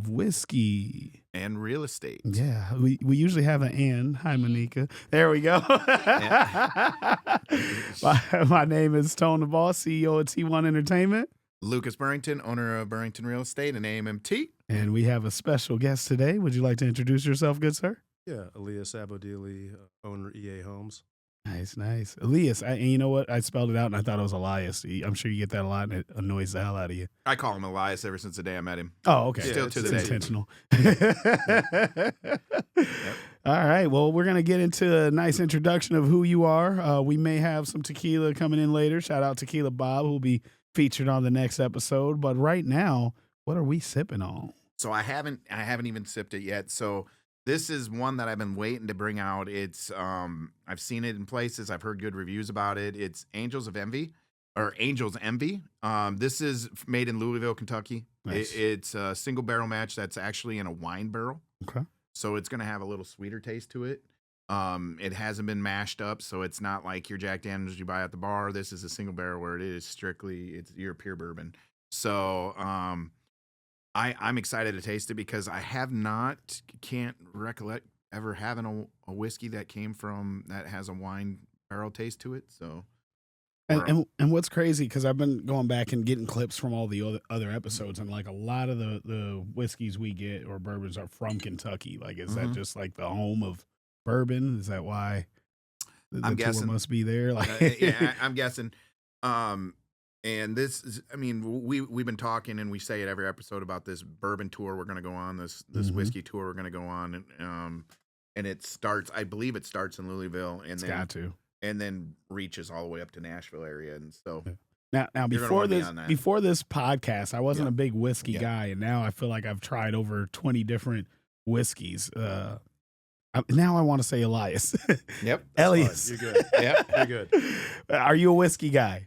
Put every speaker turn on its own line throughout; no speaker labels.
of whiskey.
And real estate.
Yeah, we usually have an and. Hi, Monica. There we go. My name is Tone the Boss, CEO of T1 Entertainment.
Lucas Burrington, owner of Burrington Real Estate and AMMT.
And we have a special guest today. Would you like to introduce yourself, good sir?
Yeah, Elias Abodili, owner EA Homes.
Nice. Elias, and you know what? I spelled it out and I thought it was Elias. I'm sure you get that a lot and it annoys the hell out of you.
I call him Elias ever since the day I met him.
Oh, okay.
Still to the day.
Intentional. All right. Well, we're going to get into a nice introduction of who you are. We may have some tequila coming in later. Shout out Tequila Bob, who will be featured on the next episode. But right now, what are we sipping on?
So I haven't even sipped it yet. So this is one that I've been waiting to bring out. It's I've seen it in places. I've heard good reviews about it. It's Angel's Envy. This is made in Louisville, Kentucky.
Nice.
It's a single barrel match that's actually in a wine barrel.
Okay.
So it's going to have a little sweeter taste to it. It hasn't been mashed up, so it's not like your Jack Daniels you buy at the bar. This is a single barrel where it is strictly your pure bourbon. So I'm excited to taste it because I can't recollect ever having a whiskey that has a wine barrel taste to it. So,
and what's crazy, because I've been going back and getting clips from all the other episodes, and like a lot of the whiskeys we get or bourbons are from Kentucky. Like, is that just like the home of bourbon? Is that why
I'm
tour
guessing
must be there? Like,
yeah, I'm guessing. And this is, I mean, we've been talking and we say it every episode about this bourbon tour we're going to go on, this whiskey tour we're going to go on. And it starts, I believe it starts in Louisville and then reaches all the way up to Nashville area. And so
now before this podcast, I wasn't a big whiskey guy. And now I feel like I've tried over 20 different whiskeys. Now I want to say Elias.
Yep.
Elias.
You're good.
Yep.
You're good.
Are you a whiskey guy?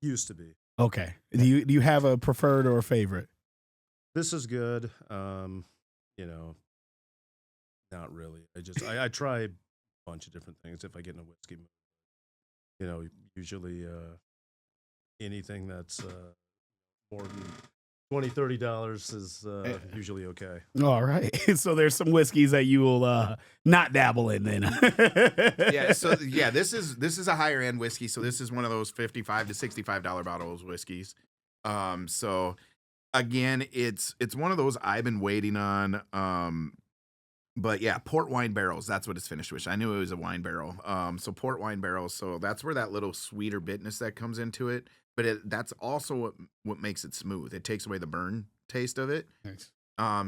Used to be.
Okay. Do you have a preferred or a favorite?
This is good. Not really. I try a bunch of different things if I get in a whiskey mood. Usually anything that's more than $20-$30 is usually okay.
All right. So there's some whiskeys that you will not dabble in then.
This is a higher end whiskey. So this is one of those $55 to $65 bottles whiskeys. So again, it's one of those I've been waiting on. But yeah, port wine barrels, that's what it's finished with. I knew it was a wine barrel. So port wine barrels, so that's where that little sweeter bitterness that comes into it. But that's also what makes it smooth. It takes away the burn taste of it.
Nice.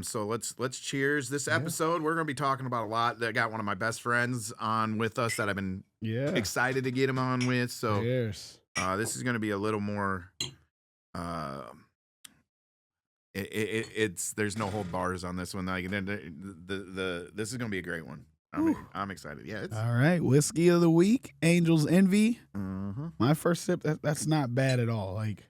So let's cheers. This episode, we're going to be talking about a lot. I got one of my best friends on with us that I've been excited to get him on with. So
cheers.
This is going to be a little more. There's no hold bars on this one. Like this is going to be a great one. I'm excited. Yeah.
All right. Whiskey of the week, Angel's Envy.
Mm-hmm.
My first sip, that's not bad at all. Like,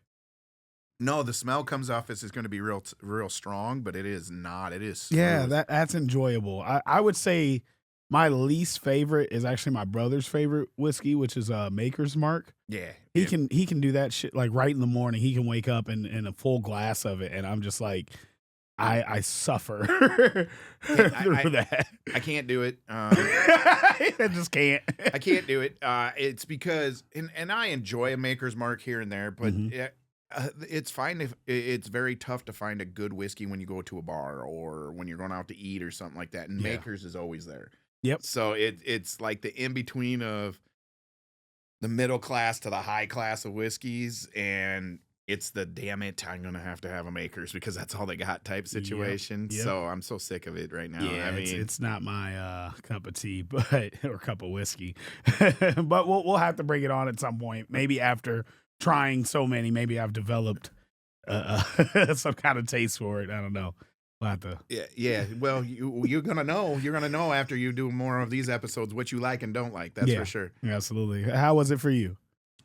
no, the smell comes off. This is going to be real strong, but it is not. It is smooth.
Yeah, that's enjoyable. I would say my least favorite is actually my brother's favorite whiskey, which is Maker's Mark.
Yeah.
He can do that shit like right in the morning. He can wake up in a full glass of it, and I'm just like, I suffer through that.
I can't do it.
I just can't.
I can't do it. It's because, and I enjoy a Maker's Mark here and there, but it's fine if it's very tough to find a good whiskey when you go to a bar or when you're going out to eat or something like that. And Maker's is always there.
Yep.
So it's like the in between of the middle class to the high class of whiskeys, and it's the damn it, I'm gonna have to have a Maker's because that's all they got type situation.
Yep.
So I'm so sick of it right now.
Yeah,
I mean,
it's not my cup of tea, or cup of whiskey. But we'll have to bring it on at some point. Maybe after trying so many, maybe I've developed some kind of taste for it. I don't know. We'll have to.
Yeah. Well, you're gonna know. You're gonna know after you do more of these episodes what you like and don't like. That's for sure.
Yeah, absolutely. How was it for you?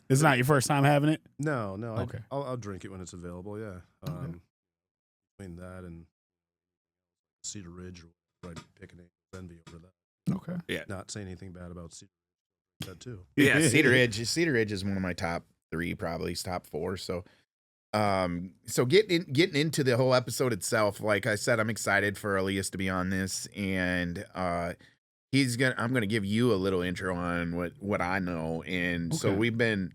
It's not your first time having it?
No.
Okay.
I'll drink it when it's available. Yeah. Between that and Cedar Ridge, I'd pick an Envy over that.
Okay.
Yeah.
Not saying anything bad about Cedar Ridge. That too.
Yeah. Cedar Ridge is one of my top 3, probably top 4. So So getting into the whole episode itself, like I said, I'm excited for Elias to be on this, and I'm gonna give you a little intro on what I know. And so
Okay.
we've been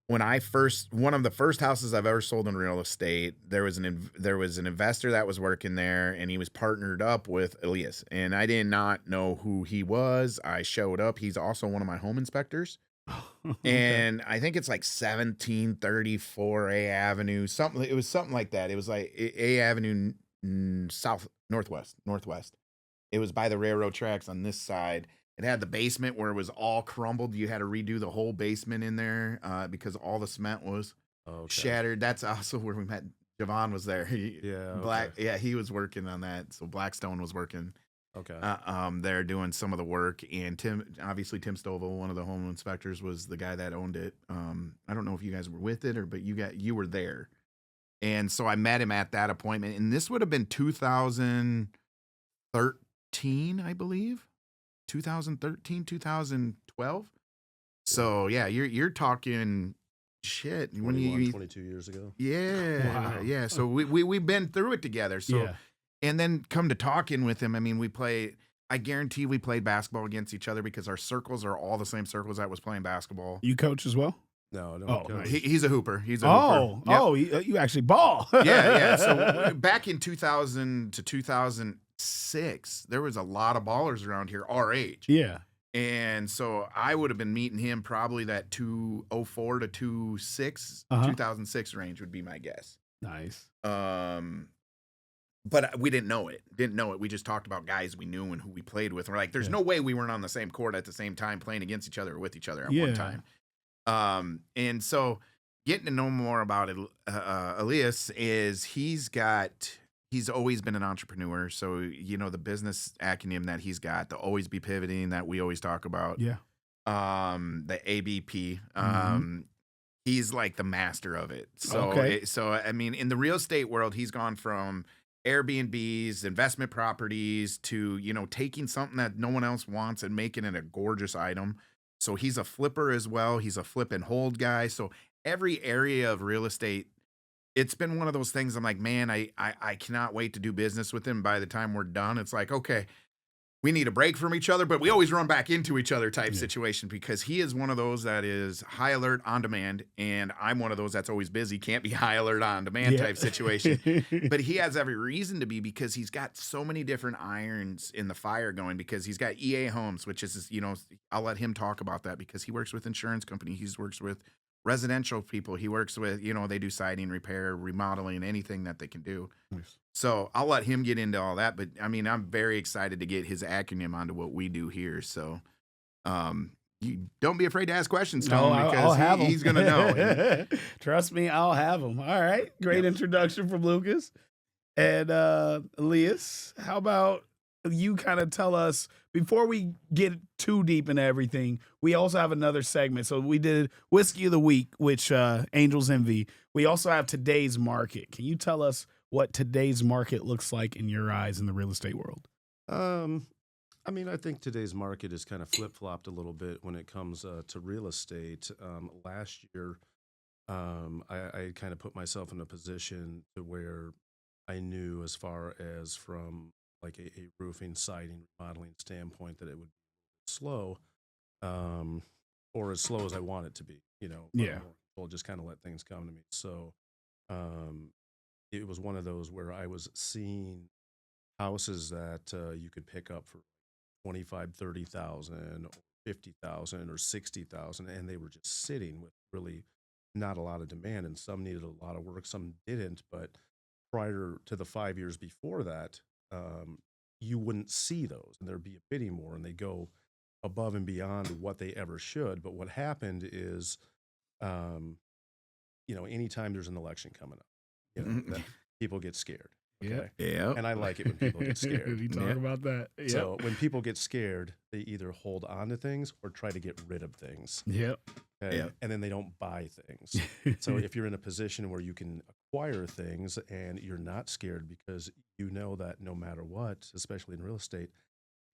one of the first houses I've ever sold in real estate, there was an investor that was working there, and he was partnered up with Elias, and I did not know who he was. I showed up. He's also one of my home inspectors.
Okay.
And I think it's like 1734 A Avenue, something. It was something like that. It was like A Avenue, south northwest. It was by the railroad tracks on this side. It had the basement where it was all crumbled. You had to redo the whole basement in there because all the cement was
Okay.
shattered. That's also where we met. Javon was there.
Yeah. Okay.
Yeah, he was working on that. So Blackstone was working
Okay.
they're doing some of the work, and obviously Tim Stovall, one of the home inspectors, was the guy that owned it. I don't know if you guys were with it, but you were there, and so I met him at that appointment, and this would have been 2013, I believe, 2013, 2012. So yeah, you're talking shit when
22 years ago.
yeah,
Wow.
yeah. So we've been through it together. So
Yeah.
and then come to talking with him. I mean, I guarantee we played basketball against each other because our circles are all the same circles that was playing basketball.
You coach as well?
No, no.
Oh,
coach.
nice.
He's a hooper. He's a
Oh,
hooper. Yep.
oh, you actually ball.
Yeah, yeah. So back in 2000 to 2006, there was a lot of ballers around here our age.
Yeah.
And so I would have been meeting him probably that 204 to 26,
Uh-huh.
2006 range would be my guess.
Nice.
But we didn't know it. We just talked about guys we knew and who we played with. We're like, there's
Yeah.
no way we weren't on the same court at the same time, playing against each other or with each other at
Yeah.
one time. And so getting to know more about Elias is he's always been an entrepreneur. So, the business acumen that he's got, the always be pivoting that we always talk about,
Yeah.
the ABP, he's like the master of it. So,
Okay.
I mean, in the real estate world, he's gone from Airbnbs, investment properties to, taking something that no one else wants and making it a gorgeous item. So he's a flipper as well. He's a flip and hold guy. So every area of real estate, it's been one of those things. I'm like, man, I cannot wait to do business with him. By the time we're done, it's like, okay, we need a break from each other, but we always run back into each other type
Yeah.
situation because he is one of those that is high alert on demand, and I'm one of those that's always busy, can't be high alert on demand
Yeah.
type situation. But he has every reason to be because he's got so many different irons in the fire going because he's got EA Homes, which is, I'll let him talk about that because he works with insurance company. He works with residential people. He works with, they do siding, repair, remodeling, anything that they can do.
Nice.
So I'll let him get into all that, but I mean, I'm very excited to get his acronym onto what we do here. So, you don't be afraid to ask questions,
No,
Tone,
I'll
because
have him.
he's gonna know. And
Trust me, I'll have him. All right. Great introduction from Lucas. And Elias, how about you kind of tell us before we get too deep into everything? We also have another segment. So we did Whiskey of the Week, which Angels Envy. We also have today's market. Can you tell us what today's market looks like in your eyes in the real estate world?
I mean, I think today's market is kind of flip-flopped a little bit when it comes to real estate. Last year, I kind of put myself in a position to where I knew as far as from like a roofing, siding, remodeling standpoint that it would be slow, or as slow as I want it to be,
Yeah.
I'll just kind of let things come to me. So it was one of those where I was seeing houses that you could pick up for 25, 30,000 or 50,000 or 60,000, and they were just sitting with really not a lot of demand, and some needed a lot of work, some didn't. But prior to the 5 years before that, you wouldn't see those, and there'd be a bidding war, and they go above and beyond what they ever should. But what happened is, anytime there's an election coming up, that people get scared.
Yeah.
Okay.
yeah,
And I like it when people get scared.
We talk
Yeah.
about that. Yep.
So when people get scared, they either hold on to things or try to get rid of things.
Yep.
Okay?
Yep.
And then they don't buy things. So if you're in a position where you can acquire things and you're not scared because you know that no matter what, especially in real estate,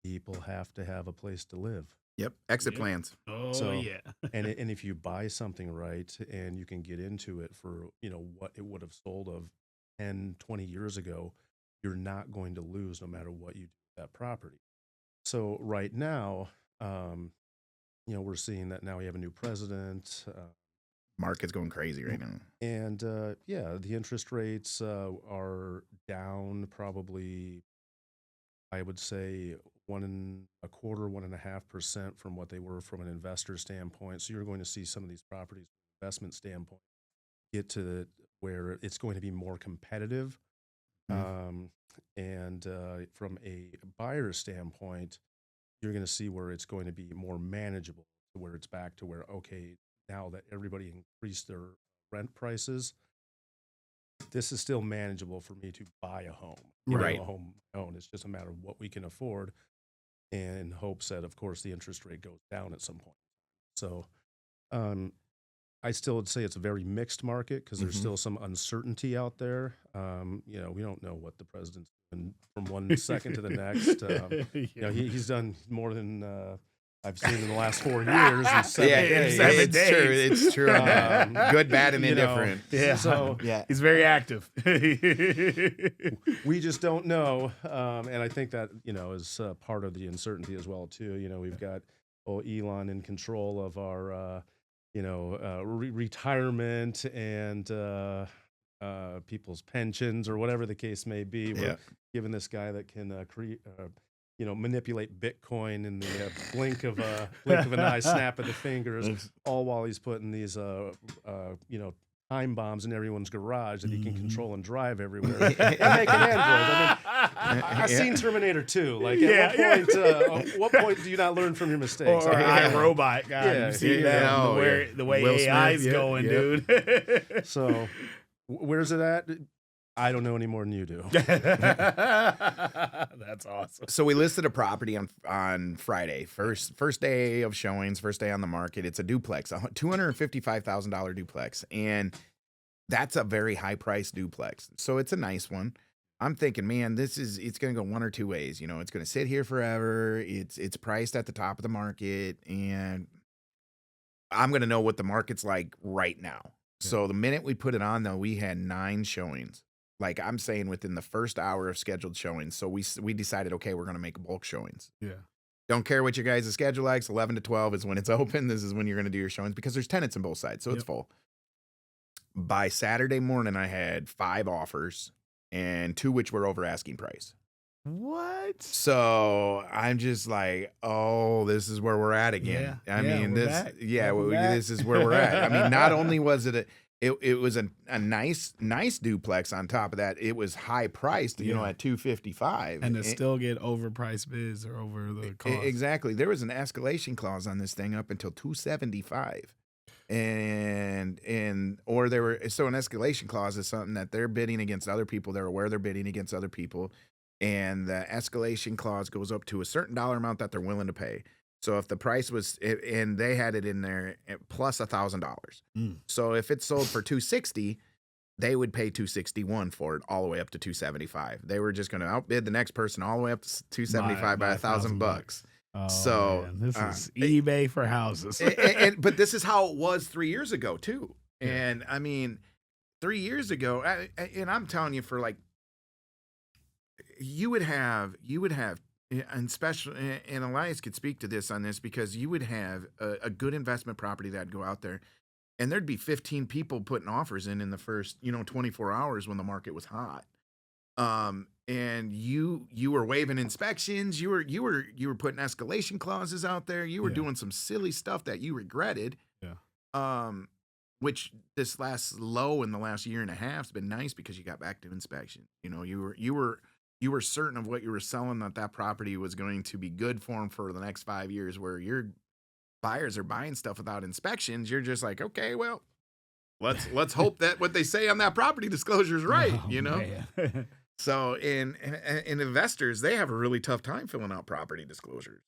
people have to have a place to live.
Yep. Exit
Yep.
plans.
Oh
So,
yeah.
and if you buy something right and you can get into it for, what it would have sold of 10, 20 years ago, you're not going to lose no matter what you do with that property. So right now, we're seeing that now we have a new president,
Market's going crazy right now.
and yeah, the interest rates are down probably, I would say, 1.25, 1.5% from what they were from an investor standpoint. So you're going to see some of these properties from an investment standpoint get to where it's going to be more competitive. Um, and from a buyer standpoint, you're going to see where it's going to be more manageable, where it's back to where, okay, now that everybody increased their rent prices, this is still manageable for me to buy a home.
Right.
A home own. It's just a matter of what we can afford, and in hopes that, of course, the interest rate goes down at some point. So, um, I still would say it's a very mixed market because there's still some uncertainty out there. We don't know what the president's doing from one second to the next. He's done more than I've seen in the last 4 years in 7 days.
7 days.
True. It's true. Good, bad, and indifferent.
Yeah.
So
Yeah.
He's very active.
we just don't know, and I think that is part of the uncertainty as well too. We've got Elon in control of our retirement and people's pensions or whatever the case may be. We're given this guy that can manipulate Bitcoin in the blink of an eye, snap of the fingers, all while he's putting these time bombs in everyone's garage that he can control and drive everywhere. And make an android. I've seen Terminator 2. Like, at what point do you not learn from your mistakes?
Or iRobot. God,
Yeah.
you see
Yeah.
that?
Oh,
The way
Will
AI's
Smith,
going,
yeah.
dude.
So, where's it at? I don't know any more than you do.
That's awesome.
So we listed a property on Friday, first day of showings, first day on the market. It's a duplex, a $255,000 duplex, and that's a very high price duplex. So it's a nice one. I'm thinking, man, it's going to go one or two ways. It's going to sit here forever. It's priced at the top of the market, and I'm going to know what the market's like right now. Yeah. So the minute we put it on, though, we had 9 showings. Like I'm saying, within the first hour of scheduled showings. So we decided, okay, we're going to make bulk showings.
Yeah.
Don't care what your guys' schedule likes. 11 to 12 is when it's open. This is when you're going to do your showings because there's tenants on both sides. So it's full. By Saturday morning, I had 5 offers and 2 which were over asking price.
What?
So I'm just like, oh, this is where we're at again.
Yeah.
I mean, this
this
is where we're at. I mean, not only was it it was a nice duplex. On top of that, it was high priced, at $255,
and to still get overpriced bids or over the cost.
Exactly. There was an escalation clause on this thing up until $275, and an escalation clause is something that they're bidding against other people. They're aware they're bidding against other people, and the escalation clause goes up to a certain dollar amount that they're willing to pay. So if the price was, and they had it in there plus $1,000. So if it sold for $260, they would pay $261 for it, all the way up to $275. They were just going to outbid the next person all the way up to $275 by $1,000.
Oh,
so
man. This is eBay for houses.
But this is how it was 3 years ago too. And I mean, 3 years ago, and I'm telling you, for like, you would have. And Elias could speak to this on this, because you would have a good investment property that'd go out there, and there'd be 15 people putting offers in the first 24 hours when the market was hot. And you were waiving inspections, you were putting escalation clauses out there, you were doing some silly stuff that you regretted. Yeah. Which this last low in the last year and a half has been nice, because you got back to inspection. You were certain of what you were selling, that property was going to be good for them for the next 5 years, where your buyers are buying stuff without inspections. You're just like, okay, well, let's hope that what they say on that property disclosure is right,
Man.
So in investors, they have a really tough time filling out property disclosures.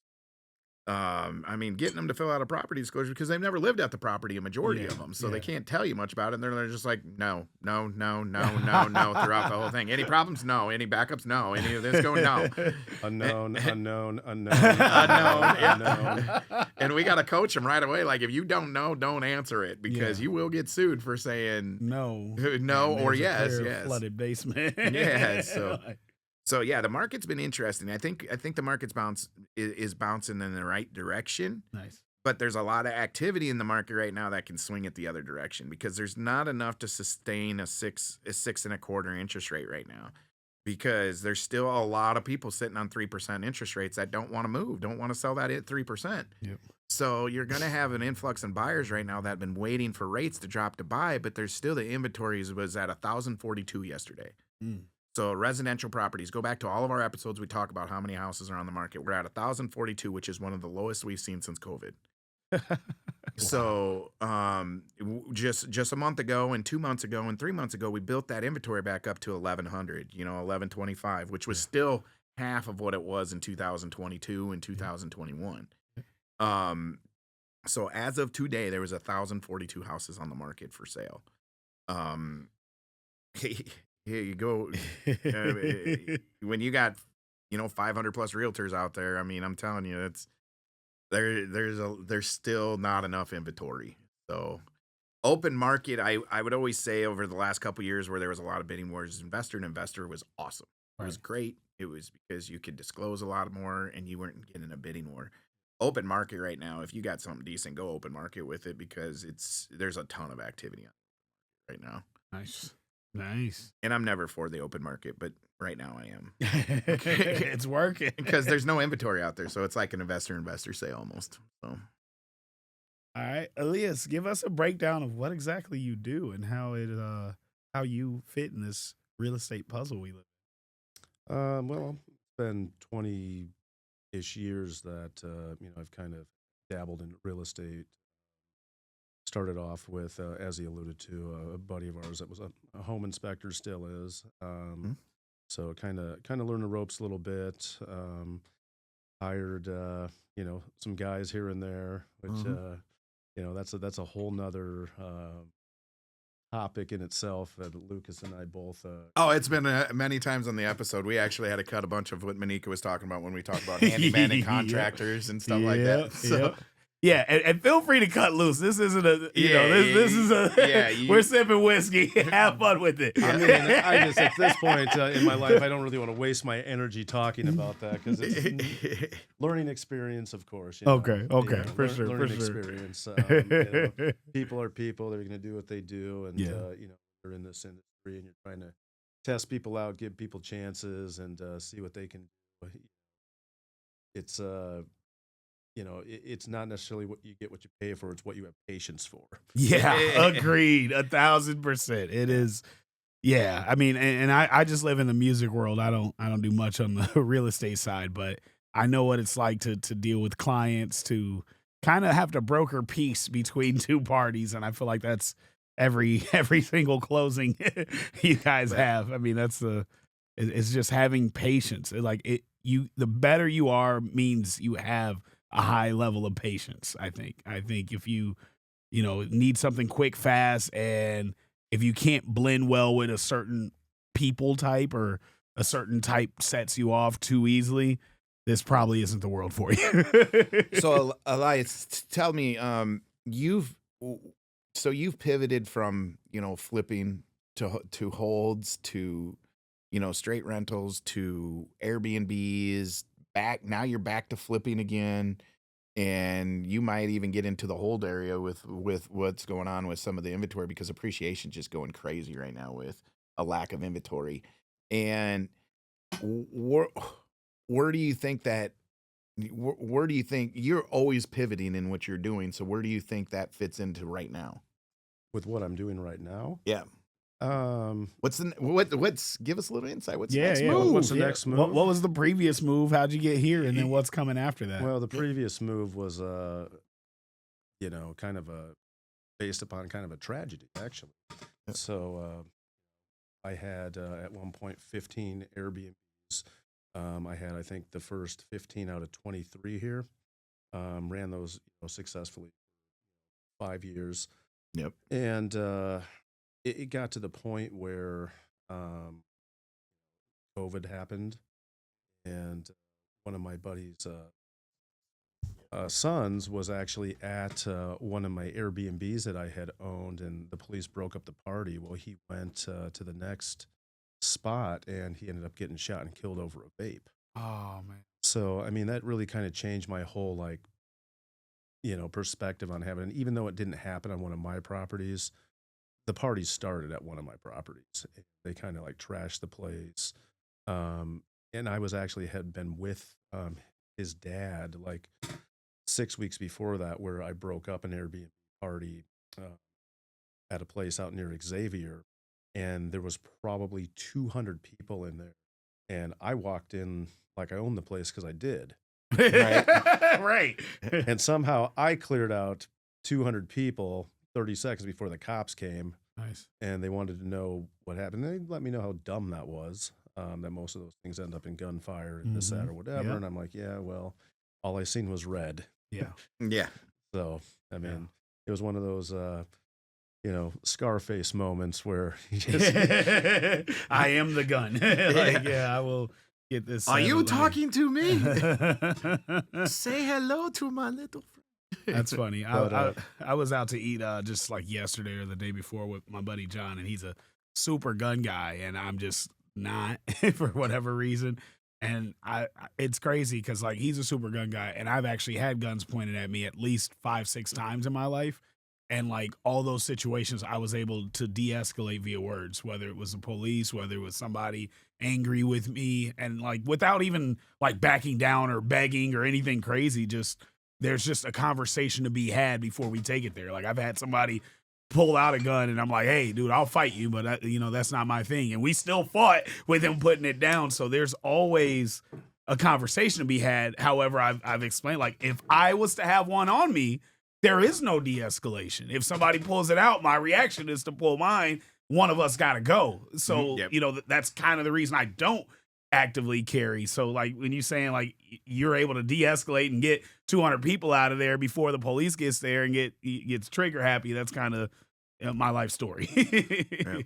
I mean, getting them to fill out a property disclosure because they've never lived at the property, a majority of them, so they can't tell you much about it. And they're just like, no, no, no, no, no, no, throughout the whole thing. Any problems? No. Any backups? No. Any of this going? No.
Unknown, unknown, unknown,
Unknown,
unknown.
And we got to coach them right away. Like, if you don't know, don't answer it because
Yeah.
you will get sued for saying
No.
no
And
or
there's a
yes,
clear
yes.
flooded basement.
Yeah, so yeah, the market's been interesting. I think the market's is bouncing in the right direction,
Nice.
but there's a lot of activity in the market right now that can swing it the other direction because there's not enough to sustain a 6.25 interest rate right now. Because there's still a lot of people sitting on 3% interest rates that don't want to move, don't want to sell that at 3%.
Yep.
So you're going to have an influx in buyers right now that have been waiting for rates to drop to buy, but there's still the inventories was at 1,042 yesterday.
Mm.
So residential properties, go back to all of our episodes. We talk about how many houses are on the market. We're at 1,042, which is one of the lowest we've seen since COVID. So just a month ago and 2 months ago and 3 months ago, we built that inventory back up to 1,100, 1,125, which was still half of what it was in 2022 and 2021. So as of today, there was 1,042 houses on the market for sale. Here you go. When you got 500 plus realtors out there, I mean, I'm telling you, it's there's still not enough inventory. So open market, I would always say over the last couple years where there was a lot of bidding wars, investor to investor was awesome. It was great. It was because you could disclose a lot more and you weren't getting a bidding war. Open market right now, if you got something decent, go open market with it because there's a ton of activity on it right now.
Nice.
And I'm never for the open market, but right now I am.
It's working.
Because there's no inventory out there. So it's like an investor sale almost. So.
All right, Elias, give us a breakdown of what exactly you do and how you fit in this real estate puzzle we live
Well, it's been 20-ish years that I've kind of dabbled in real estate. Started off with, as he alluded to, a buddy of ours that was a home inspector, still is. So kind of learned the ropes a little bit. Hired some guys here and there, which that's a whole nother topic in itself that Lucas and I both.
It's been many times on the episode. We actually had to cut a bunch of what Manika was talking about when we talked about handyman and contractors and stuff like that. So.
Yeah, and feel free to cut loose. This isn't this is a we're sipping whiskey. Have fun with it.
I mean, I just at this point in my life, I don't really want to waste my energy talking about that because it's learning experience, of course.
Okay, for sure,
learning experience. People are people; they're going to do what they do, and they're in this industry, and you're trying to test people out, give people chances, and see what they can do. It's it's not necessarily what you get, what you pay for. It's what you have patience for.
Yeah, agreed. 1,000%. It is. Yeah, I mean, and I just live in the music world. I don't do much on the real estate side, but I know what it's like to deal with clients, to kind of have to broker peace between two parties, and I feel like that's every single closing you guys have. I mean, it's just having patience. The better you are means you have a high level of patience. I think if you need something quick, fast, and if you can't blend well with a certain people type or a certain type sets you off too easily, this probably isn't the world for you.
So Elias, tell me, you've pivoted from flipping to holds to straight rentals to Airbnbs. Now you're back to flipping again, and you might even get into the hold area with what's going on with some of the inventory because appreciation just going crazy right now with a lack of inventory. And where do you think you're always pivoting in what you're doing? So where do you think that fits into right now?
With what I'm doing right now?
Yeah. What's give us a little insight. What's the next
yeah.
move?
What's the next move?
What was the previous move? How'd you get here? And then what's coming after that?
Well, the previous move was, kind of based upon kind of a tragedy, actually.
Yeah.
So I had at one point 15 Airbnbs. I had, I think, the first 15 out of 23 here. ran those successfully 5 years,
Yep.
and it got to the point where um, COVID happened, and one of my buddies' sons was actually at one of my Airbnbs that I had owned, and the police broke up the party. Well, he went to the next spot, and he ended up getting shot and killed over a vape.
Oh man.
So, I mean, that really kind of changed my whole perspective on having. And even though it didn't happen on one of my properties, the party started at one of my properties. They kind of like trashed the place. And I was actually had been with his dad like 6 weeks before that, where I broke up an Airbnb party at a place out near Xavier, and there was probably 200 people in there. And I walked in like I owned the place because I did.
Right.
Right.
And somehow I cleared out 200 people 30 seconds before the cops came,
Nice.
and they wanted to know what happened. They let me know how dumb that was, that most of those things end up in gunfire and this, that, or whatever.
Yep.
And I'm like, yeah, well, all I seen was red.
Yeah.
Yeah.
So, I mean, it was one of those, Scarface moments where you just,
I am the gun. Like, yeah, I will get this.
Are you
settled.
talking to me? Say hello to my little friend.
That's funny.
But,
I was out to eat just like yesterday or the day before with my buddy John, and he's a super gun guy, and I'm just not for whatever reason. And it's crazy because like he's a super gun guy, and I've actually had guns pointed at me at least 5-6 times in my life. And like all those situations, I was able to de-escalate via words, whether it was the police, whether it was somebody angry with me, and like without even like backing down or begging or anything crazy. Just there's just a conversation to be had before we take it there. Like I've had somebody pull out a gun, and I'm like, "Hey, dude, I'll fight you," but that's not my thing. And we still fought with him putting it down. So there's always a conversation to be had. However, I've explained, like if I was to have one on me, there is no de-escalation. If somebody pulls it out, my reaction is to pull mine. One of us got to go. So,
Yep.
that's kind of the reason I don't actively carry. So, like, when you're saying, like, you're able to de-escalate and get 200 people out of there before the police gets there and gets trigger happy, that's kind of my life story.
Yeah.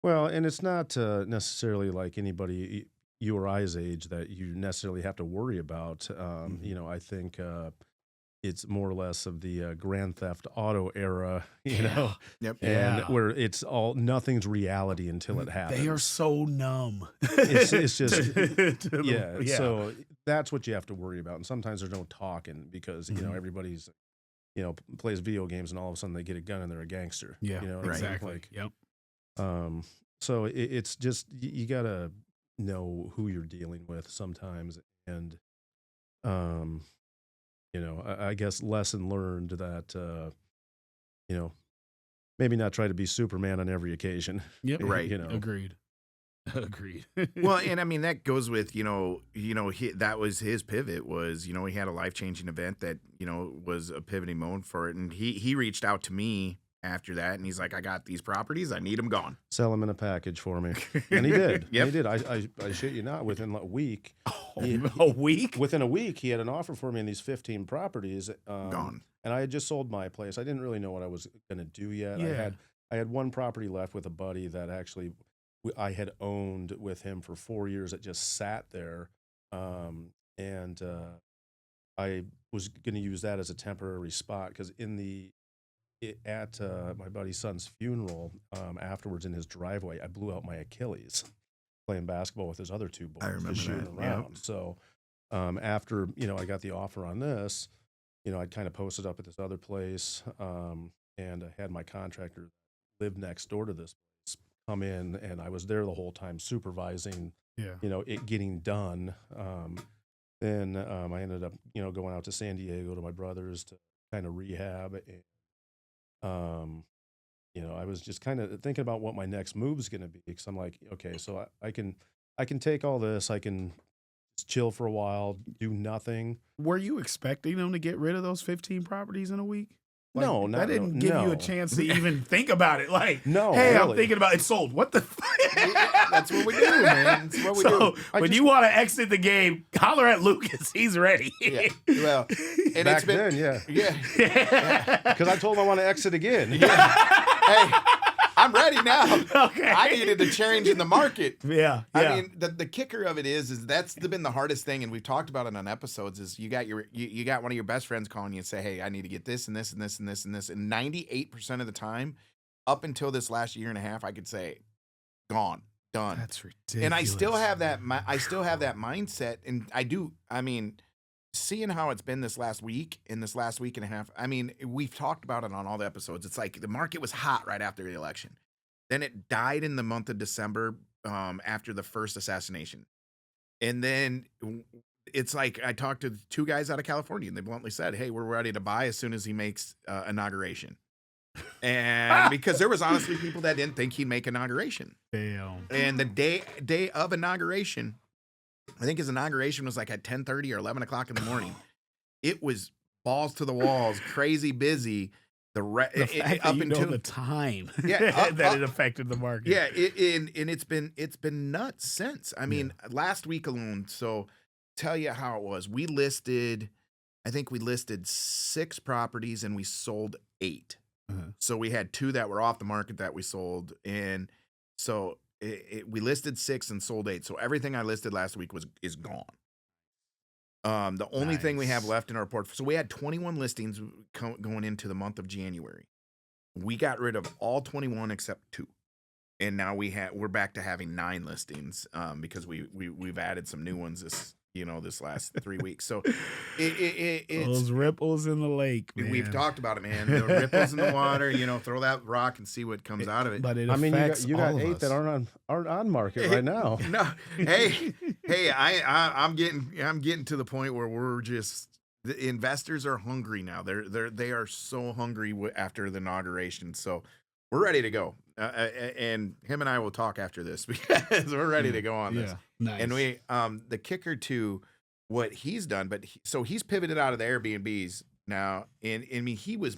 well, and it's not necessarily like anybody you or I's age that you necessarily have to worry about. I think it's more or less of the Grand Theft Auto era,
Yep.
and
Yeah.
where it's all nothing's reality until it happens.
They are so numb.
It's just
To the-
yeah. So that's what you have to worry about. And sometimes there's no talking because
Mhm.
everybody's plays video games, and all of a sudden they get a gun and they're a gangster.
Yeah,
you know what I mean?
exactly.
Like,
Yep.
so it's just you gotta know who you're dealing with sometimes, and I guess lesson learned that maybe not try to be Superman on every occasion.
Yep.
Right.
Agreed. Agreed.
Well, and I mean that goes with that was his pivot was he had a life-changing event that was a pivoting moment for it, and he reached out to me after that, and he's like, I got these properties, I need them gone.
Sell them in a package for me, and he did.
Yep.
He did. I shit you not. Within a week,
A week?
within a week, he had an offer for me on these 15 properties.
Gone.
And I had just sold my place. I didn't really know what I was going to do yet.
Yeah.
I had one property left with a buddy that actually I had owned with him for 4 years. That just sat there, and I was going to use that as a temporary spot because at my buddy's son's funeral, afterwards in his driveway, I blew out my Achilles playing basketball with his other two boys.
I remember
just shooting
that, yeah.
around. So after I got the offer on this, I'd kind of posted up at this other place, and I had my contractor live next door to this place come in, and I was there the whole time supervising,
Yeah.
it getting done. Then I ended up, going out to San Diego to my brother's to kind of rehab, and I was just kind of thinking about what my next move's going to be because I'm like, okay, so I can take all this, I can just chill for a while, do nothing.
Were you expecting them to get rid of those 15 properties in a week? Like,
No,
that
not
didn't
no,
give you
no.
a chance to even think about it. Like,
No,
hey, I'm
really.
thinking about it sold. What the?
That's what we do, man. That's what we
So
do.
when you want to exit the game, holler at Lucas. He's ready.
Yeah. Well, and
Back
it's been,
then, yeah.
yeah.
Because I told him I want to exit again.
Hey, I'm ready now.
Okay.
I needed a change in the market.
Yeah.
I mean, the kicker of it is that's been the hardest thing, and we've talked about it on episodes. Is you got one of your best friends calling you and say, "Hey, I need to get this and this and this and this and this," and 98% of the time, up until this last year and a half, I could say, "Gone, done."
That's ridiculous.
And I still have that. I still have that mindset, and I do. I mean, seeing how it's been this last week and a half. I mean, we've talked about it on all the episodes. It's like the market was hot right after the election, then it died in the month of December after the first assassination, and then it's like I talked to two guys out of California, and they bluntly said, "Hey, we're ready to buy as soon as he makes inauguration." And because there was honestly people that didn't think he'd make inauguration.
Damn.
And the day of inauguration, I think his inauguration was like at 10:30 or 11 o'clock in the morning. It was balls to the walls, crazy busy.
The fact that you know the time
Yeah,
that it affected the market.
Yeah, and it's been nuts since. I mean, last week alone. So tell you how it was. I think we listed 6 properties and we sold 8. So we had 2 that were off the market that we sold, and so we listed 6 and sold 8. So everything I listed last week is gone. The only thing we have left in our portfolio, so we had 21 listings going into the month of January. We got rid of all 21 except 2, and now we're back to having 9 listings because we've added some new ones this last 3 weeks. So it's
those ripples in the lake, man.
We've talked about it, man. The ripples in the water. Throw that rock and see what comes out of it.
But it
I mean,
affects
you got
all of
8
us.
that aren't on market right now.
No, hey, I'm getting to the point where we're just the investors are hungry now. They are so hungry after the inauguration. So we're ready to go. And him and I will talk after this because we're ready to go on this.
Nice.
And we the kicker to what he's done, but so he's pivoted out of the Airbnbs now, and I mean he was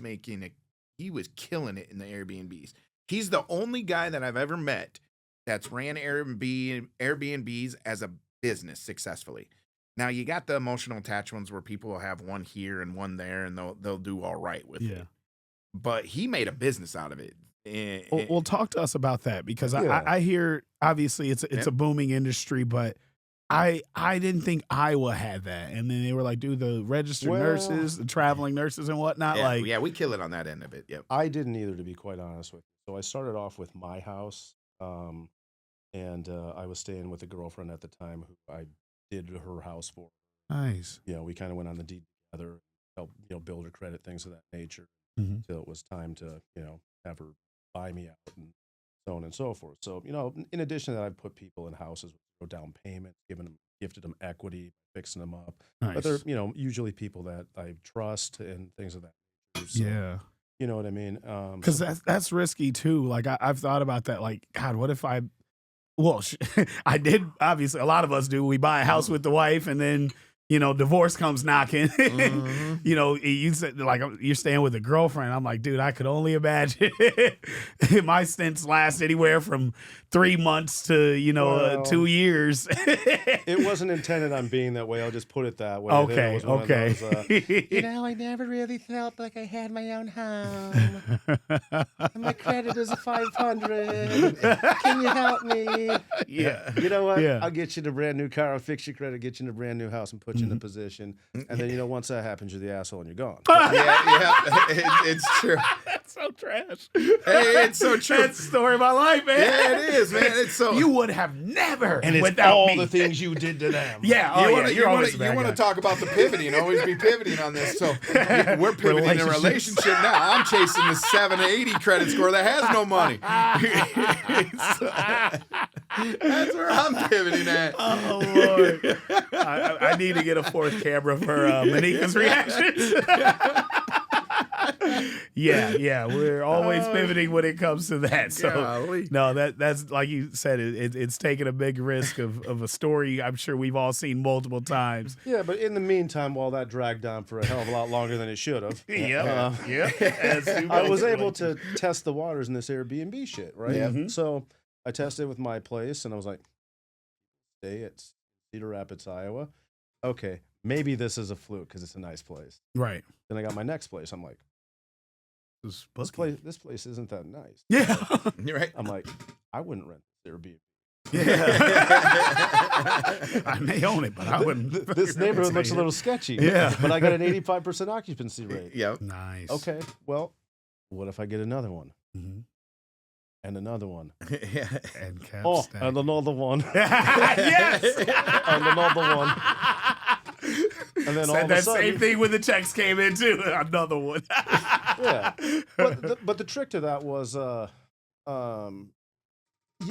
killing it in the Airbnbs. He's the only guy that I've ever met that's ran Airbnbs as a business successfully. Now you got the emotional attached ones where people will have one here and one there, and they'll do all right with it. But he made a business out of it.
Well, talk to us about that because I hear obviously it's a booming industry, but I didn't think Iowa had that, and then they were like, dude, the registered nurses, the traveling nurses, and whatnot.
We kill it on that end of it. Yep.
I didn't either, to be quite honest with you. So I started off with my house, and I was staying with a girlfriend at the time who I did her house for.
Nice.
We kind of went on the deed together, helped build her credit, things of that nature. Until it was time to have her buy me out and so on and so forth. So in addition to that, I put people in houses with down payments, gifted them equity, fixing them up.
Nice.
But they're usually people that I trust and things of that nature. So, you know what I mean?
Because that's risky too. Like I've thought about that. Like, God, what if I did. Obviously, a lot of us do. We buy a house with the wife, and then divorce comes knocking. You said like you're staying with a girlfriend. I'm like, dude, I could only imagine. My stints last anywhere from 3 months to 2 years.
It wasn't intended on being that way. I'll just put it that way.
Okay.
I never really felt like I had my own home. My credit is a 500. Can you help me?
Yeah.
You know what?
Yeah.
I'll get you the brand new car. I'll fix your credit, get you in a brand new house, and put you in a position. And then once that happens, you're the asshole and you're gone.
It's true.
That's so trash.
Hey, it's so true.
That's the story of my life, man.
Yeah, it is, man. It's so
you would have never,
and it's
without
all
me.
the things you did to them.
Yeah.
You
want
to talk about the pivoting, always be pivoting on this. So we're pivoting in a relationship now. I'm chasing the 780 credit score that has no money. That's where I'm pivoting at.
Oh Lord! I need to get a 4th camera for Manika's reactions. Yeah. We're always pivoting when it comes to that. So
Golly.
no, that's like you said, it's taking a big risk of a story I'm sure we've all seen multiple times.
Yeah, but in the meantime, while that dragged on for a hell of a lot longer than it should have,
Yeah.
I was able to test the waters in this Airbnb shit, right?
Yeah.
So I tested with my place, and I was like, stay at Cedar Rapids, Iowa. Okay, maybe this is a fluke because it's a nice place.
Right.
Then I got my next place. I'm like, this place isn't that nice.
Yeah.
You're right.
I'm like, I wouldn't rent this Airbnb.
Yeah. I may own it, but I wouldn't.
This neighborhood looks a little sketchy.
Yeah.
But I got an 85% occupancy rate.
Yep.
Nice.
Okay, well, what if I get another one?
Mhm.
And another one.
Yeah.
And cap
Oh,
stack.
and another one.
Yes.
And another one. And then all
Said
of a
that
sudden,
same thing when the checks came in too. Another one.
yeah. But the trick to that was,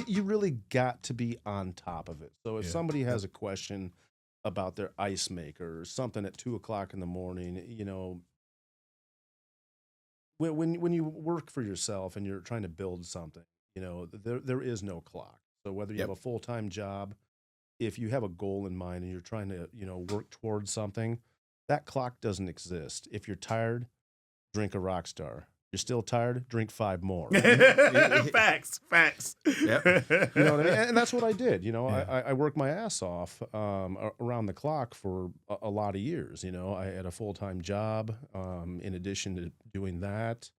you really got to be on top of it. So if
Yeah.
somebody has a question about their ice maker or something at 2:00 in the morning, you know, when you work for yourself and you're trying to build something, you know, there is no clock. So whether you have a full-time job, if you have a goal in mind and you're trying to, you know, work towards something, that clock doesn't exist. If you're tired, drink a Rockstar. You're still tired, drink 5 more.
Facts.
Yep.
You know what I mean? And that's what I did. You know,
Yeah.
I worked my ass off around the clock for a lot of years. You know, I had a full-time job in addition to doing that.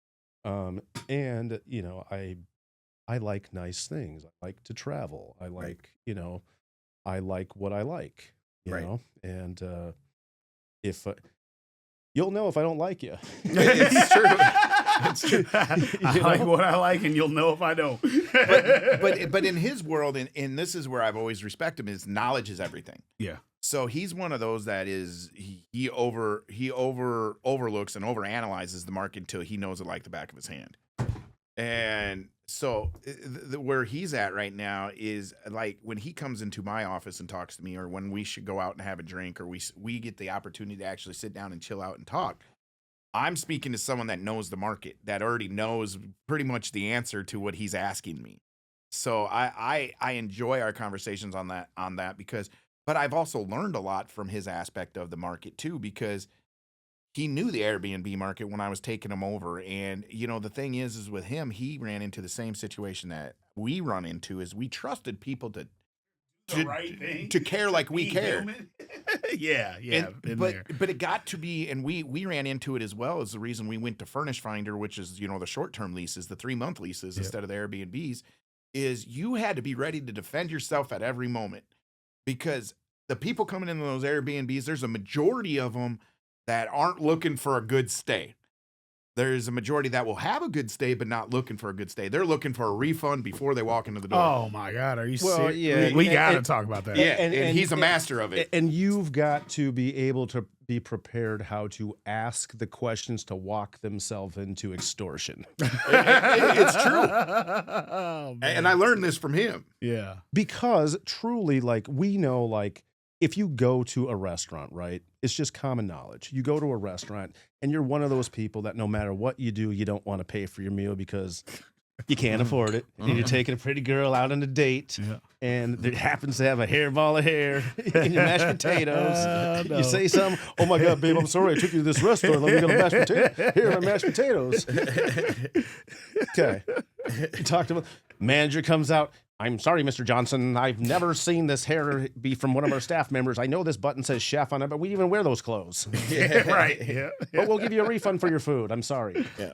And, you know, I like nice things. I like to travel. I like, you know, I like what I like, you
Right.
know? And if you'll know if I don't like you.
It's true. It's true.
I like what I like, and you'll know if I don't.
But in his world, and this is where I've always respected him, is knowledge is everything.
Yeah.
So he's one of those that is he overlooks and overanalyzes the market until he knows it like the back of his hand. And so where he's at right now is like when he comes into my office and talks to me, or when we should go out and have a drink, or we get the opportunity to actually sit down and chill out and talk. I'm speaking to someone that knows the market, that already knows pretty much the answer to what he's asking me. So I enjoy our conversations on that because, but I've also learned a lot from his aspect of the market too, because he knew the Airbnb market when I was taking him over. And, you know, the thing is with him, he ran into the same situation that we run into, is we trusted people to
right thing.
to care like we
Be
care.
human. Yeah.
And, but it got to be, and we ran into it as well, as the reason we went to Furnish Finder, which is, you know, the short-term leases, the 3-month leases instead of the Airbnbs, is you had to be ready to defend yourself at every moment, because the people coming into those Airbnbs, there's a majority of them that aren't looking for a good stay. There's a majority that will have a good stay, but not looking for a good stay. They're looking for a refund before they walk into the door.
Oh my God, are you
Well,
serious?
yeah,
we
and-
got to
and-
talk about that.
Yeah,
and-
and
and-
he's a master of it.
And you've got to be able to be prepared how to ask the questions to walk themselves into extortion.
It's true.
Oh, man.
And I learned this from him.
Yeah.
Because truly, like, we know, like, if you go to a restaurant, right, it's just common knowledge. You go to a restaurant and you're one of those people that no matter what you do, you don't want to pay for your meal because you can't afford it. And you're taking a pretty girl out on a date,
Yeah.
and it happens to have a hairball of hair in your mashed potatoes.
No.
You say something, oh my God, babe, I'm sorry, I took you to this restaurant. Let me get a mashed potato. Here are my mashed potatoes. Okay. You talk to him. Manager comes out. I'm sorry, Mr. Johnson. I've never seen this hair be from one of our staff members. I know this button says chef on it, but we even wear those clothes.
Yeah, right. Yeah.
But we'll give you a refund for your food. I'm sorry.
Yeah.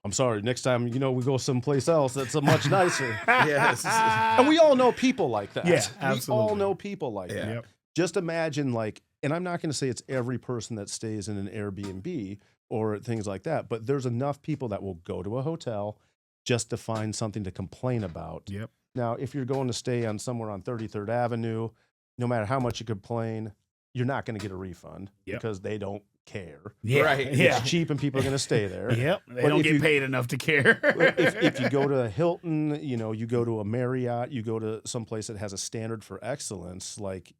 I'm sorry. Next time, you know, we go someplace else that's a much nicer.
Yes.
And we all know people like that.
Yeah,
We all
absolutely.
know people like that.
Yep.
Just imagine, like, and I'm not going to say it's every person that stays in an Airbnb or things like that, but there's enough people that will go to a hotel just to find something to complain about.
Yep.
Now, if you're going to stay on somewhere on 33rd Avenue, no matter how much you complain, you're not going to get a refund
Yep.
because they don't care.
Yeah.
Right.
Yeah.
It's cheap and people are going to stay there.
Yep. They
But
don't
if
get
you-
paid enough to care.
if you go to a Hilton, you know, you go to a Marriott, you go to some place that has a standard for excellence, like,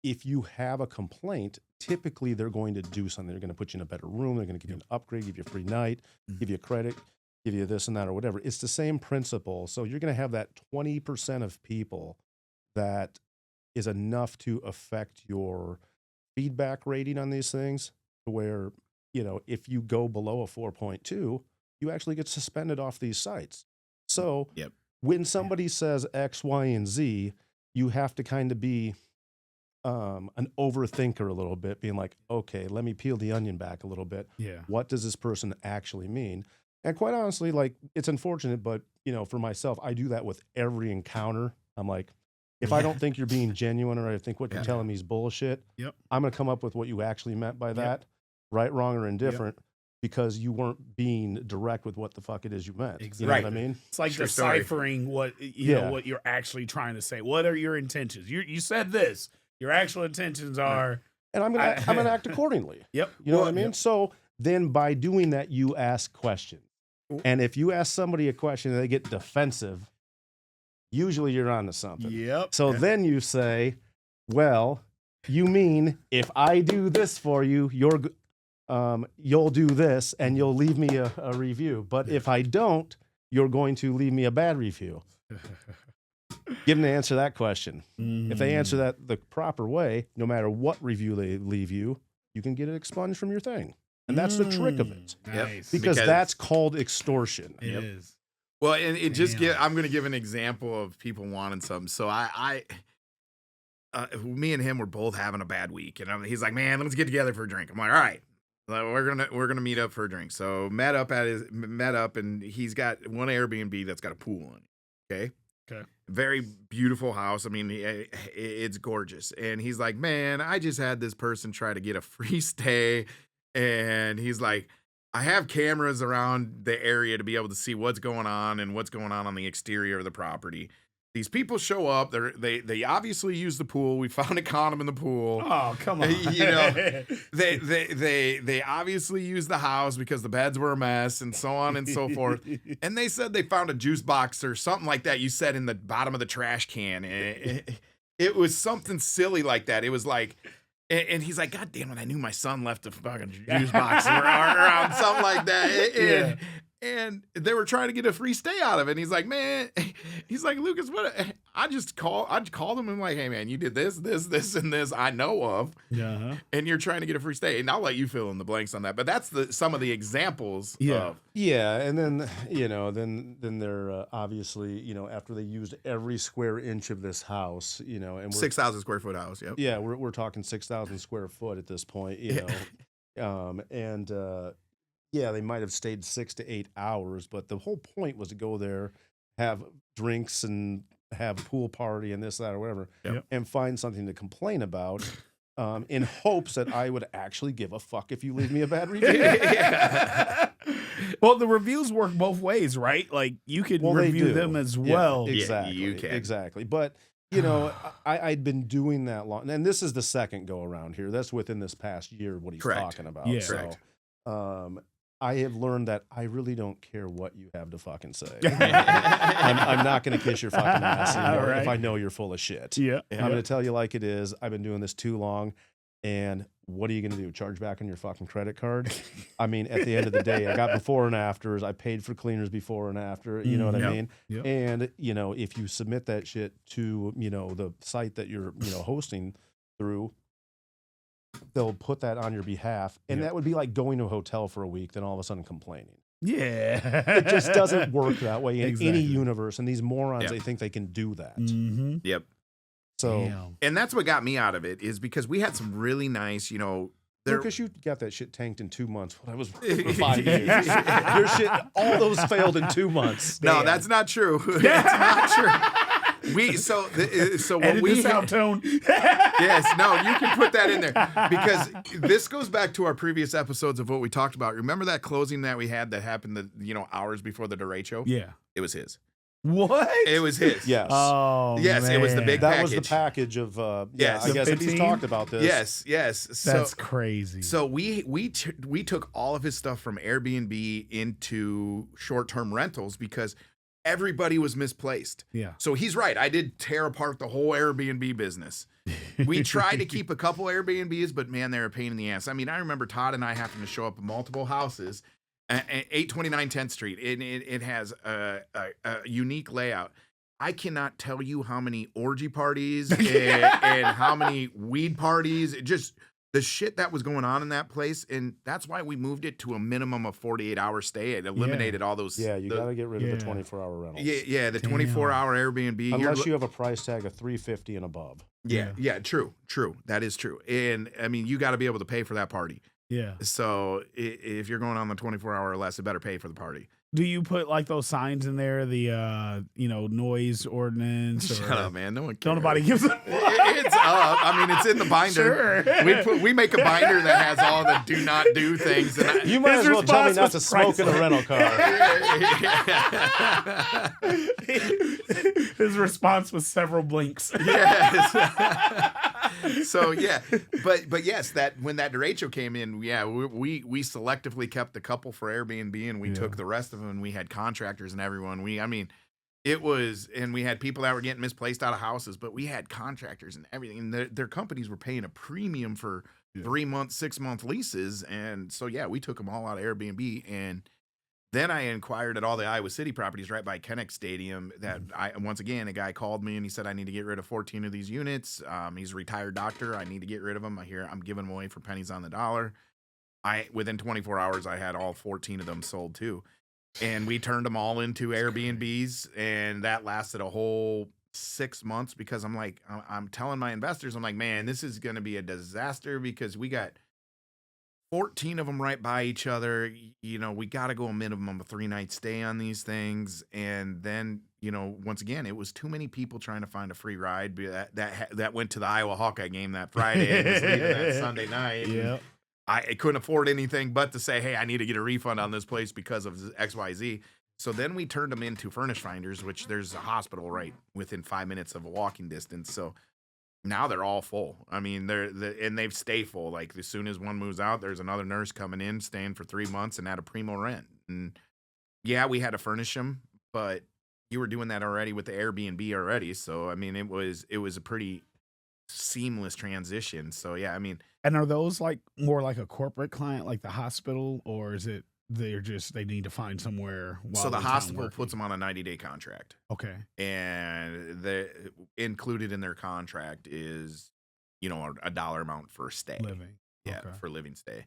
if you have a complaint, typically they're going to do something. They're going to put you in a better room. They're going to give you an upgrade, give you a free night, give you a credit, give you this and that or whatever. It's the same principle. So you're going to have that 20% of people that is enough to affect your feedback rating on these things, where, you know, if you go below a 4.2, you actually get suspended off these sites. So when somebody says X, Y, and Z, you have to kind of be an overthinker a little bit, being like, okay, let me peel the onion back a little bit.
Yeah.
What does this person actually mean? And quite honestly, like, it's unfortunate, but, you know, for myself, I do that with every encounter. I'm like, if I don't think you're being genuine, or I think what you're telling me is bullshit, I'm going to come up with what you actually meant by that, right, wrong, or indifferent, because you weren't being direct with what the fuck it is you meant.
Exactly.
You know what I mean?
It's like deciphering what you know, what you're actually trying to say. What are your intentions? You said this. Your actual intentions are,
and I'm gonna act accordingly. You know what I mean? So then, by doing that, you ask questions, and if you ask somebody a question and they get defensive, usually you're onto something. So then you say, well, you mean if I do this for you, you'll do this and you'll leave me a review. But if I don't, you're going to leave me a bad review. Give them the answer to that question. If they answer that the proper way, no matter what review they leave you, you can get it expunged from your thing. And that's the trick of it.
Nice.
Because that's called extortion.
It is.
Well, and it just I'm going to give an example of people wanting something. So me and him were both having a bad week, and he's like, "Man, let's get together for a drink." I'm like, "All right, we're gonna meet up for a drink." So met up, and he's got one Airbnb that's got a pool on it. Okay. Very beautiful house. I mean, it's gorgeous. And he's like, "Man, I just had this person try to get a free stay," and he's like, I have cameras around the area to be able to see what's going on and what's going on the exterior of the property. These people show up. They obviously use the pool. We found a condom in the pool.
Oh, come on.
You know, they obviously use the house because the beds were a mess and so on and so forth. And they said they found a juice box or something like that. You said in the bottom of the trash can. It was something silly like that. It was like. And he's like, God damn it, I knew my son left a fucking juice box around, something like that. And they were trying to get a free stay out of it. And he's like, man, he's like, Lucas, what? I called him and I'm like, hey, man, you did this, and this I know of. And you're trying to get a free stay. And I'll let you fill in the blanks on that. But that's some of the examples.
And then, you know, then they're obviously, you know, after they used every square inch of this house, you know, and
6,000 square foot house.
Yeah, we're talking 6,000 square foot at this point, you know. They might have stayed 6 to 8 hours, but the whole point was to go there, have drinks and have a pool party and this, that, or whatever, and find something to complain about, in hopes that I would actually give a fuck if you leave me a bad review.
Well, the reviews work both ways, right? Like, you can review them as well.
Exactly.
You can.
Exactly. But, you know, I'd been doing that long, and this is the second go around here. That's within this past year, what he's talking about.
Yeah.
So, I have learned that I really don't care what you have to fucking say. I'm not going to kiss your fucking ass anymore if I know you're full of shit. I'm going to tell you like it is. I've been doing this too long. And what are you going to do? Charge back on your fucking credit card? I mean, at the end of the day, I got before and afters. I paid for cleaners before and after. You know what I mean? And, you know, if you submit that shit to, you know, the site that you're, you know, hosting through, they'll put that on your behalf. And that would be like going to a hotel for a week, then all of a sudden complaining. It just doesn't work that way in any universe. And these morons, they think they can do that. So,
and that's what got me out of it, is because we had some really nice, you know,
Lucas, you got that shit tanked in 2 months. When I was for 5 years. Your shit, all those failed in 2 months.
No, that's not true. That's not true. When we
sound tone.
Yes, no, you can put that in there, because this goes back to our previous episodes of what we talked about. Remember that closing that we had that happened, hours before the derecho?
Yeah,
it was his.
What?
It was his.
Yes.
Oh,
yes,
man.
It was the big
that
package.
was the package of.
Yes,
I guess if he's talked about this.
Yes.
That's crazy.
So we took all of his stuff from Airbnb into short-term rentals, because everybody was misplaced.
Yeah.
So he's right. I did tear apart the whole Airbnb business. We tried to keep a couple Airbnbs, but man, they're a pain in the ass. I mean, I remember Todd and I having to show up at multiple houses at 829 10th Street. It has a unique layout. I cannot tell you how many orgy parties and how many weed parties. Just the shit that was going on in that place. And that's why we moved it to a minimum of 48-hour stay. It eliminated all those.
Yeah, you got to get rid of the 24-hour rentals.
Yeah, the 24-hour Airbnb.
Unless you have a price tag of $350 and above.
Yeah, true. That is true. And I mean, you got to be able to pay for that party.
Yeah.
So if you're going on the 24-hour or less, it better pay for the party.
Do you put like those signs in there, the noise ordinance?
Shut up, man. No one cares.
Nobody gives a fuck.
It's up. I mean, it's in the binder.
Sure.
We make a binder that has all the do not do things. And
You might as well tell me not to smoke in a rental car.
His response was several blinks.
Yes. So yeah, but yes, that when that derecho came in, yeah, we selectively kept the couple for Airbnb, and we took the rest of them, and we had contractors and everyone. It was, and we had people that were getting misplaced out of houses, but we had contractors and everything, and their companies were paying a premium for 3-month, 6-month leases, and so yeah, we took them all out of Airbnb, and then I inquired at all the Iowa City properties right by Kenneck Stadium. That once again, a guy called me and he said, I need to get rid of 14 of these units. He's a retired doctor. I need to get rid of them. I'm giving them away for pennies on the dollar. Within 24 hours, I had all 14 of them sold too. And we turned them all into Airbnbs, and that lasted a whole 6 months because I'm telling my investors, I'm like, man, this is going to be a disaster because we got 14 of them right by each other. We got to go a minimum of 3-night stay on these things. And then, once again, it was too many people trying to find a free ride that went to the Iowa Hawkeye game that Friday and was leaving that Sunday night.
Yeah.
I couldn't afford anything but to say, hey, I need to get a refund on this place because of XYZ. So then we turned them into furnish finders, which there's a hospital right within 5 minutes of a walking distance. So now they're all full. I mean, and they've stayed full. Like as soon as one moves out, there's another nurse coming in, staying for 3 months and at a primo rent. And yeah, we had to furnish them, but you were doing that already with the Airbnb already. So I mean, it was a pretty seamless transition. So yeah, I mean.
And are those like more like a corporate client, like the hospital, or is it they need to find somewhere?
So the hospital puts them on a 90-day contract.
Okay.
And included in their contract is, a dollar amount for stay.
Living.
Yeah,
okay.
for living stay.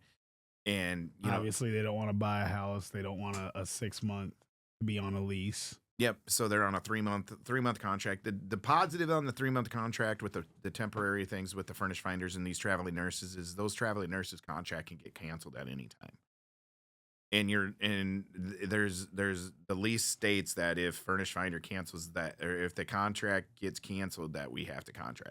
And
obviously they don't want to buy a house. They don't want a 6-month to be on a lease.
Yep. So they're on a 3-month contract. The positive on the 3-month contract with the temporary things with the furnish finders and these traveling nurses is those traveling nurses contract can get canceled at any time. And there's the lease states that if furnish finder cancels that, or if the contract gets canceled, that we have to cancel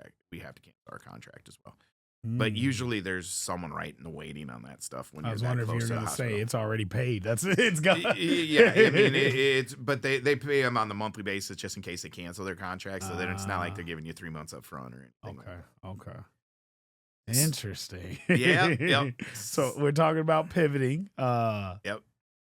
our contract as well. But usually there's someone right in the waiting on that stuff when you're that close to the hospital. I was wondering if you were going to say
it's already paid. It's gone.
Yeah, I mean but they pay them on the monthly basis just in case they cancel their contract. So then it's not like they're giving you 3 months up front or anything.
Okay. Interesting.
Yeah. Yep.
So we're talking about pivoting.
Yep.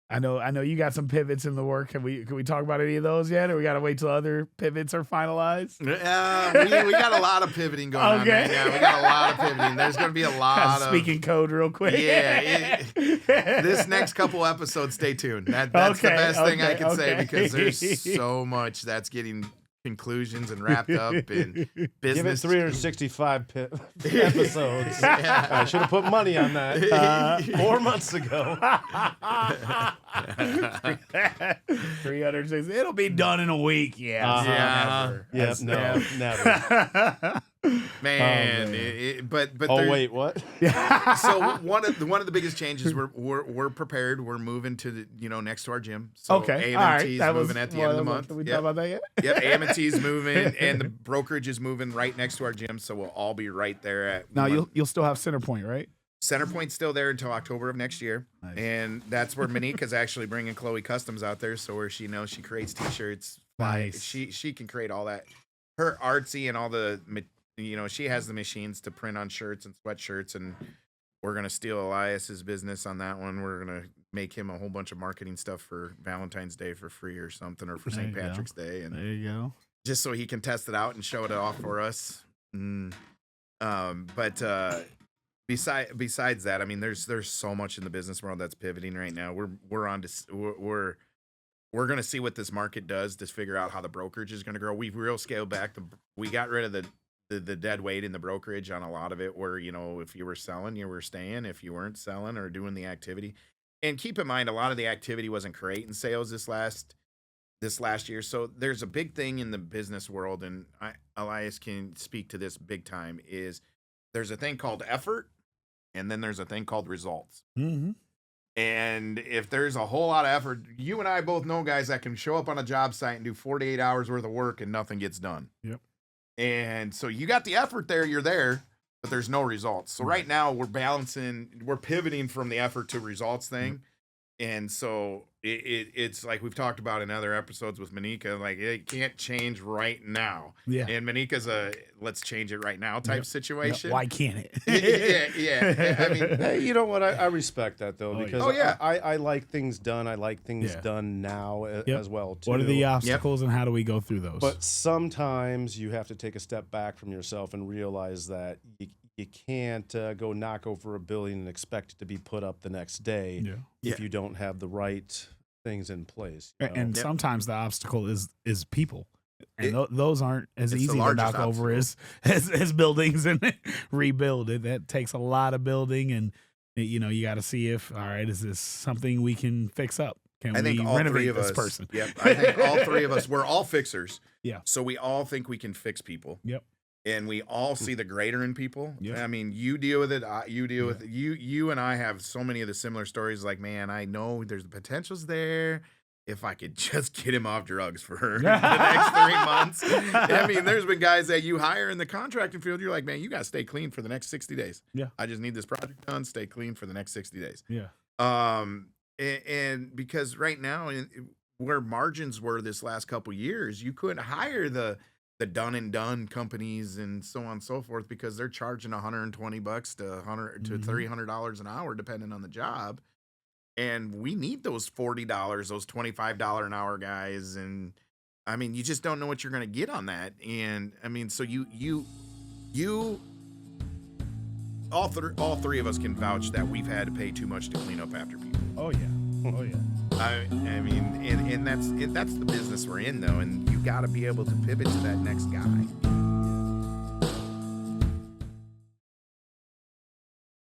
I know you got some pivots in the work. Can we talk about any of those yet, or we got to wait till other pivots are finalized?
We got a lot of pivoting going on. Man. Yeah, we got a lot of pivoting. There's going to be a lot of
speaking code real quick.
Yeah, this next couple episodes, stay tuned. That's the best thing I can say because there's so much that's getting conclusions and wrapped up in business.
Give it 365 episodes. Yeah. I should have put money on that 4 months ago.
306. It'll be done in a week. Yeah.
Never.
Man, but
wait, what?
So one of the biggest changes we're prepared. We're moving to next to our gym. So
okay,
AMT's moving at the end of the month.
Can we talk about that yet?
Yep, AMT's moving, and the brokerage is moving right next to our gym. So we'll all be right there at.
Now you'll still have Centerpoint, right?
Centerpoint's still there until October of next year. Nice. And that's where Minika's actually bringing Chloe Customs out there. So where she knows she creates t-shirts.
Nice.
She can create all that. Her artsy and all the, she has the machines to print on shirts and sweatshirts. And we're going to steal Elias's business on that one. We're going to make him a whole bunch of marketing stuff for Valentine's Day for free or something, or for
There
St.
you go.
Patrick's Day, and
There you go.
just so he can test it out and show it off for us. But besides that, I mean, there's so much in the business world that's pivoting right now. We're going to see what this market does to figure out how the brokerage is going to grow. We've real scaled back. We got rid of the dead weight in the brokerage on a lot of it, where, you know, if you were selling, you were staying. If you weren't selling or doing the activity, and keep in mind, a lot of the activity wasn't creating sales this last year. So there's a big thing in the business world, and Elias can speak to this big time, is there's a thing called effort, and then there's a thing called results.
Mm-hmm.
And if there's a whole lot of effort, you and I both know guys that can show up on a job site and do 48 hours worth of work and nothing gets done.
Yep.
And so you got the effort there, you're there, but there's no results. So right now we're pivoting from the effort to results thing. And so it's like we've talked about in other episodes with Monika, like it can't change right now.
Yeah.
And Monika's a let's change it right now type situation.
Why can't it?
yeah. I mean,
Hey, you know what? I respect that though, because I like things done. I like things done now as well too.
What are the obstacles and how do we go through those?
But sometimes you have to take a step back from yourself and realize that you can't go knock over a building and expect it to be put up the next day if you don't have the right things in place. You know?
And sometimes the obstacle is people. And those aren't as easy to knock
obstacle.
over as buildings and rebuild. That takes a lot of building, and you know, you got to see if, all right, is this something we can fix up? Can
I think
we
all
renovate
three of
this
us,
person?
Yep. I think all three of us, we're all fixers.
Yeah.
So we all think we can fix people.
Yep.
And we all see the greater in people.
Yep.
I mean, you deal with it. You deal with it. You and I have so many of the similar stories. Like, man, I know there's the potential's there. If I could just get him off drugs for the next 3 months. I mean, there's been guys that you hire in the contracting field. You're like, man, you got to stay clean for the next 60 days.
Yeah.
I just need this project done. Stay clean for the next 60 days.
Yeah.
And because right now, where margins were this last couple years, you couldn't hire the done and done companies and so on and so forth, because they're charging $120 to $100 to $300 an hour, depending on the job. And we need those $40, those $25 an hour guys. And I mean, you just don't know what you're going to get on that. And I mean, so you all three of us can vouch that we've had to pay too much to clean up after people.
Oh yeah. Oh yeah.
I mean, and that's the business we're in, though, and you got to be able to pivot to that next guy.